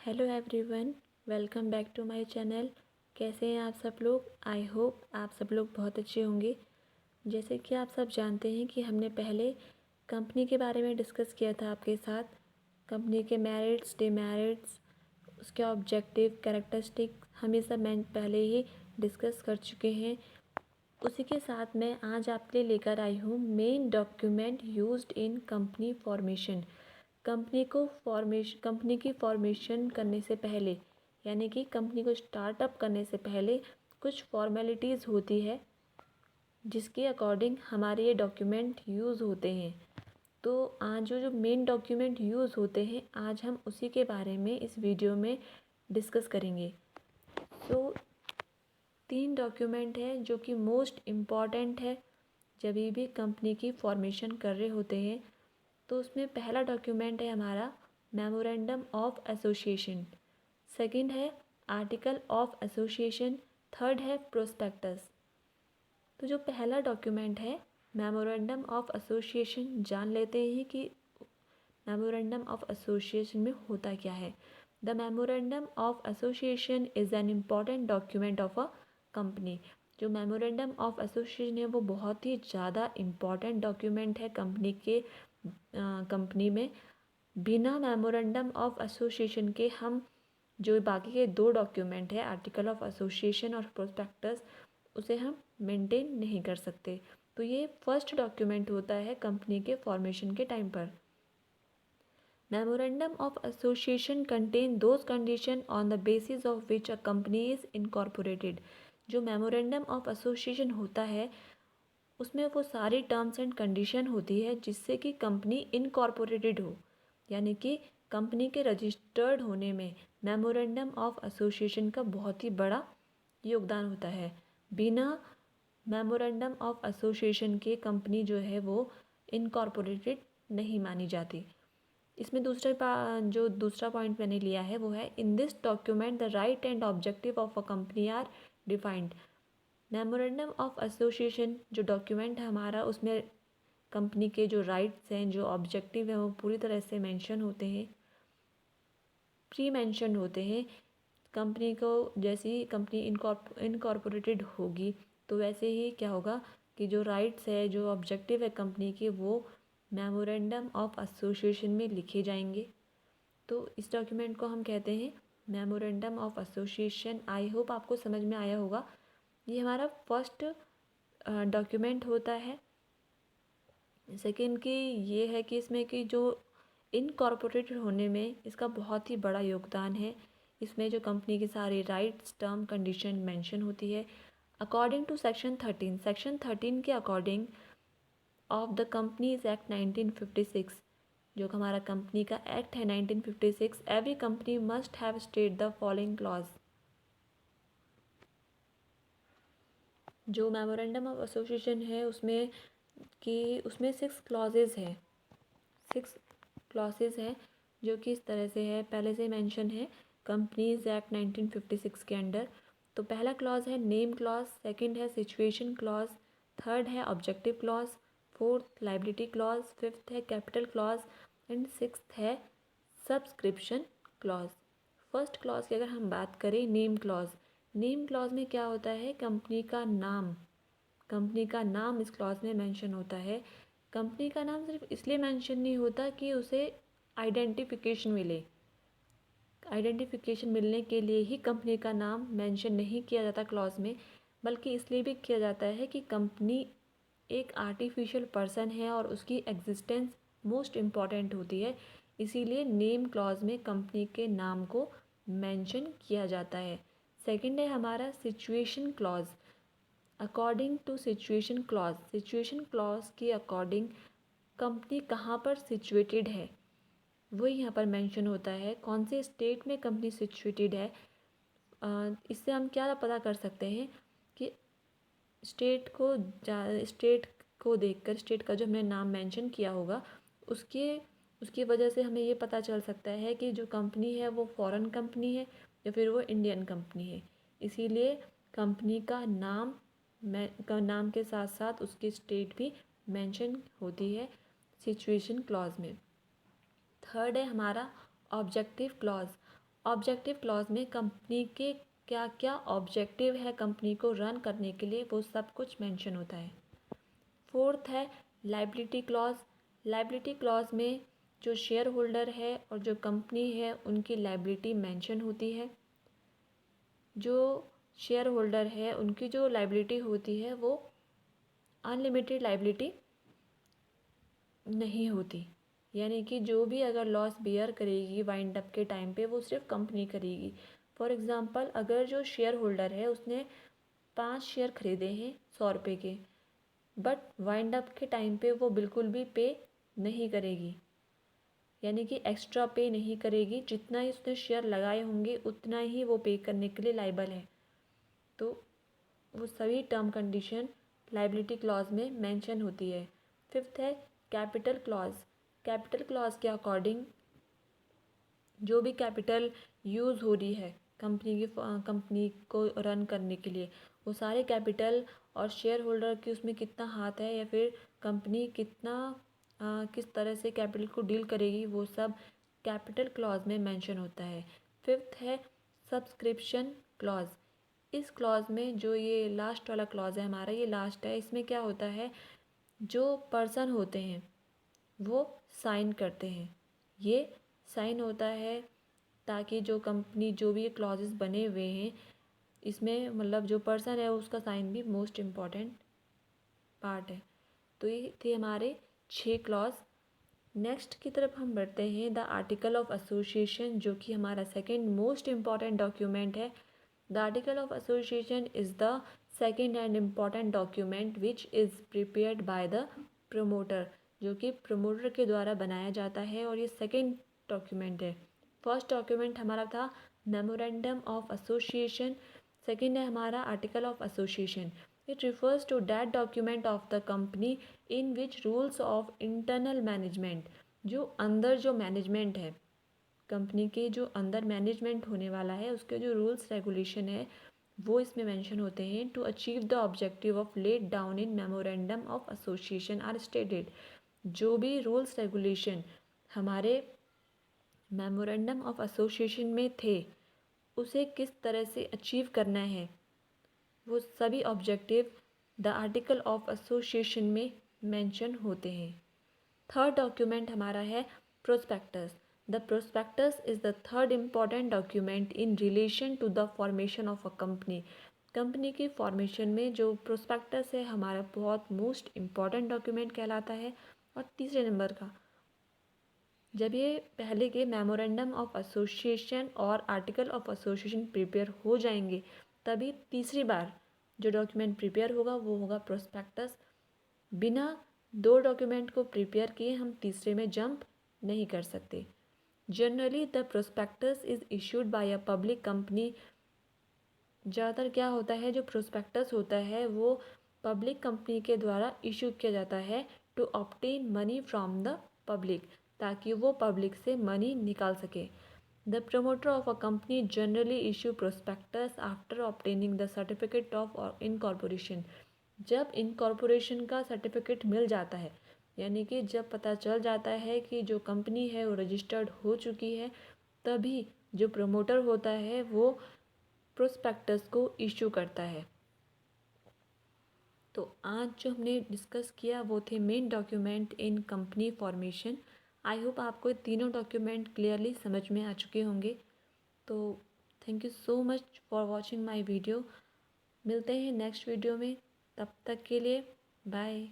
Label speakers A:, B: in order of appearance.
A: Hello everyone, welcome back to my channel. कैसे हैं आप सब लोग? आई होप आप सब लोग बहुत अच्छे होंगे। जैसे कि आप सब जानते हैं कि हमने पहले कंपनी के बारे में डिस्कस किया था आपके साथ। कंपनी के मेरिट्स, डिमेरिट्स, उसके ऑब्जेक्टिव, कैरेक्टरिस्टिक, हम ये सब मैं पहले ही डिस्कस कर चुके हैं। उसी के साथ मैं आज आपके लिए लेकर आई हूँ main document used in company formation. Company की फॉर्मेशन करने से पहले, यानी कि कंपनी को स्टार्टअप करने से पहले कुछ फॉर्मेलिटीज़ होती है जिसके अकॉर्डिंग हमारे ये डॉक्यूमेंट यूज़ होते हैं। तो आज जो मेन डॉक्यूमेंट यूज़ होते हैं, आज हम उसी के बारे में इस वीडियो में डिस्कस करेंगे। तो 3 डॉक्यूमेंट है जो कि मोस्ट इम्पॉर्टेंट है जब भी कंपनी की फॉर्मेशन कर रहे होते हैं। तो उसमें पहला डॉक्यूमेंट है हमारा मेमोरेंडम ऑफ एसोसिएशन, सेकंड है आर्टिकल ऑफ एसोसिएशन, थर्ड है प्रोस्पेक्टस। तो जो पहला डॉक्यूमेंट है मेमोरेंडम ऑफ एसोसिएशन, जान लेते हैं कि मेमोरेंडम ऑफ एसोसिएशन में होता क्या है। The memorandum of association is an important document of a company. जो मेमोरेंडम ऑफ एसोसिएशन है वो बहुत ही ज़्यादा इम्पॉर्टेंट डॉक्यूमेंट है कंपनी में। बिना मेमोरेंडम ऑफ एसोसिएशन के हम जो बाकी के 2 डॉक्यूमेंट है आर्टिकल ऑफ एसोसिएशन और प्रोस्पेक्टस, उसे हम मेंटेन नहीं कर सकते। तो ये फर्स्ट डॉक्यूमेंट होता है कंपनी के फॉर्मेशन के टाइम पर। Memorandum of association contain those condition on the basis of which a company is incorporated. जो मेमोरेंडम ऑफ एसोसिएशन होता है उसमें वो सारी टर्म्स एंड कंडीशन होती है जिससे कि कंपनी इनकॉर्पोरेटेड हो, यानी कि कंपनी के रजिस्टर्ड होने में मेमोरेंडम ऑफ एसोसिएशन का बहुत ही बड़ा योगदान होता है। बिना मेमोरेंडम ऑफ एसोसिएशन के कंपनी जो है वो इनकॉर्पोरेटेड नहीं मानी जाती। इसमें जो दूसरा पॉइंट मैंने लिया है वो है in this document the right and objective of a company are defined. Memorandum of association जो डॉक्यूमेंट है हमारा, उसमें कंपनी के जो राइट्स हैं, जो ऑब्जेक्टिव हैं, वो पूरी तरह से मेंशन होते हैं, प्री मेंशन होते हैं। कंपनी को जैसे ही कंपनी इनकॉर्पोरेटेड होगी तो वैसे ही क्या होगा कि जो राइट्स है, जो ऑब्जेक्टिव है कंपनी के, वो मेमोरेंडम ऑफ एसोसिएशन में लिखे जाएंगे। तो इस डॉक्यूमेंट को हम कहते हैं memorandum of association. I hope आपको समझ में आया होगा। ये हमारा फर्स्ट डॉक्यूमेंट होता है। सेकेंड की ये है कि इसमें कि जो इनकॉर्पोरेटेड होने में इसका बहुत ही बड़ा योगदान है। इसमें जो कंपनी की सारी राइट्स, टर्म, कंडीशन मेंशन होती है अकॉर्डिंग टू सेक्शन 13 के according of the companies act 1956। जो हमारा कंपनी का एक्ट है 1956, every company must have state the following clause. जो मेमोरेंडम ऑफ एसोसिएशन है उसमें 6 क्लॉजेज हैं, 6 क्लॉजेज हैं जो कि इस तरह से है, पहले से मेंशन है कंपनीज एक्ट 1956 के अंडर। तो पहला क्लॉज है नेम क्लॉज, सेकंड है सिचुएशन क्लॉज, थर्ड है objective clause, fourth liability clause, fifth है कैपिटल क्लॉज एंड सिक्स्थ है सब्सक्रिप्शन क्लॉज। फर्स्ट क्लॉज की अगर हम बात करें, नेम क्लॉज, नेम क्लॉज में क्या होता है, कंपनी का नाम इस क्लॉज में मेंशन होता है। कंपनी का नाम सिर्फ इसलिए मेंशन नहीं होता कि उसे आइडेंटिफिकेशन मिले, आइडेंटिफिकेशन मिलने के लिए ही कंपनी का नाम मेंशन नहीं किया जाता क्लॉज में, बल्कि इसलिए भी किया जाता है कि कंपनी एक आर्टिफिशियल पर्सन है और उसकी एग्जिस्टेंस मोस्ट इम्पॉर्टेंट होती है। इसीलिए नेम क्लॉज में कंपनी के नाम को मेंशन किया जाता है। सेकंड है हमारा situation clause. According to situation clause के अकॉर्डिंग कंपनी कहाँ पर सिचुएटेड है वो यहाँ पर मेंशन होता है, कौन से स्टेट में कंपनी सिचुएटेड है। इससे हम क्या पता कर सकते हैं कि स्टेट को देखकर, स्टेट का जो हमने नाम मेंशन किया होगा उसकी वजह से हमें ये पता चल सकता है कि जो कंपनी है वो फॉरेन कंपनी है या फिर वो इंडियन कंपनी है। इसीलिए कंपनी का नाम के साथ साथ उसकी स्टेट भी मेंशन होती है सिचुएशन क्लॉज में। थर्ड है हमारा ऑब्जेक्टिव क्लॉज। ऑब्जेक्टिव क्लॉज में कंपनी के क्या क्या ऑब्जेक्टिव है कंपनी को रन करने के लिए, वो सब कुछ मेंशन होता है। फोर्थ है लायबिलिटी क्लॉज। लायबिलिटी क्लॉज में जो शेयर होल्डर है और जो कंपनी है उनकी लायबिलिटी मेंशन होती है। जो शेयर होल्डर है उनकी जो लायबिलिटी होती है वो अनलिमिटेड लायबिलिटी नहीं होती, यानी कि जो भी अगर लॉस बियर करेगी वाइंड अप के टाइम पे वो सिर्फ कंपनी करेगी। फॉर एग्ज़ाम्पल अगर जो शेयर होल्डर है उसने 5 शेयर खरीदे हैं 100 रुपये के, बट वाइंड अप के टाइम पे वो बिल्कुल भी पे नहीं करेगी, यानी कि एक्स्ट्रा पे नहीं करेगी, जितना ही उसने शेयर लगाए होंगे उतना ही वो पे करने के लिए लायबल है। तो वो सभी टर्म कंडीशन लायबिलिटी क्लॉज में मेंशन होती है। फिफ्थ है कैपिटल क्लॉज। कैपिटल क्लॉज के अकॉर्डिंग जो भी कैपिटल यूज़ हो रही है कंपनी को रन करने के लिए, वो सारे कैपिटल और शेयर होल्डर की उसमें कितना हाथ है या फिर कंपनी कितना किस तरह से कैपिटल को डील करेगी, वो सब कैपिटल क्लॉज में मेंशन होता है। फिफ्थ है सब्सक्रिप्शन क्लॉज। इस क्लॉज में जो ये लास्ट वाला क्लॉज है हमारा, ये लास्ट है, इसमें क्या होता है जो पर्सन होते हैं वो साइन करते हैं। ये साइन होता है ताकि जो कंपनी जो भी क्लॉजेस बने हुए हैं इसमें मतलब जो पर्सन है उसका साइन भी मोस्ट इम्पॉर्टेंट पार्ट है। तो ये थे हमारे 6 क्लॉज। नेक्स्ट की तरफ हम बढ़ते हैं द आर्टिकल ऑफ एसोसिएशन, जो कि हमारा सेकंड मोस्ट इम्पॉर्टेंट डॉक्यूमेंट है। The article of association is the second and important document which is prepared by the promoter, जो कि प्रमोटर के द्वारा बनाया जाता है और ये सेकंड डॉक्यूमेंट है। फर्स्ट डॉक्यूमेंट हमारा था मेमोरेंडम ऑफ एसोसिएशन, सेकंड है हमारा article of association. It refers to that document of the company in which rules of internal management, जो अंदर जो मैनेजमेंट है कंपनी के, जो अंदर मैनेजमेंट होने वाला है उसके जो रूल्स रेगुलेशन है वो इसमें मेंशन होते हैं। To achieve the objective of laid down in memorandum of association are stated, जो भी रूल्स रेगुलेशन हमारे मेमोरेंडम ऑफ एसोसिएशन में थे उसे किस तरह से अचीव करना है, वो सभी objective the article of association में मेंशन होते हैं। थर्ड डॉक्यूमेंट हमारा है prospectus. The prospectus is the third important document in relation to the formation of a company. Company की फॉर्मेशन में जो प्रोस्पेक्टस है हमारा बहुत मोस्ट इम्पॉर्टेंट डॉक्यूमेंट कहलाता है। और तीसरे नंबर का, जब ये पहले के मेमोरेंडम ऑफ एसोसिएशन और आर्टिकल ऑफ एसोसिएशन प्रिपेयर हो जाएंगे तभी तीसरी बार जो डॉक्यूमेंट प्रिपेयर होगा वो होगा प्रोस्पेक्टस। बिना 2 डॉक्यूमेंट को प्रिपेयर किए हम तीसरे में जंप नहीं कर सकते। Generally the prospectus is issued by a public company. ज़्यादातर क्या होता है जो प्रोस्पेक्टस होता है वो पब्लिक कंपनी के द्वारा इशू किया जाता है to obtain money from the public, ताकि वो पब्लिक से मनी निकाल सके। The promoter of a company generally issue prospectus after obtaining the certificate of incorporation. जब इनकॉर्पोरेशन का सर्टिफिकेट मिल जाता है, यानी कि जब पता चल जाता है कि जो कंपनी है वो रजिस्टर्ड हो चुकी है, तभी जो प्रमोटर होता है वो प्रोस्पेक्टस को इशू करता है। तो आज जो हमने डिस्कस किया वो थे main document in company formation. I hope आपको ये तीनों डॉक्यूमेंट क्लियरली समझ में आ चुके होंगे। तो thank you so much for watching my video. मिलते हैं नेक्स्ट वीडियो में, तब तक के लिए बाय।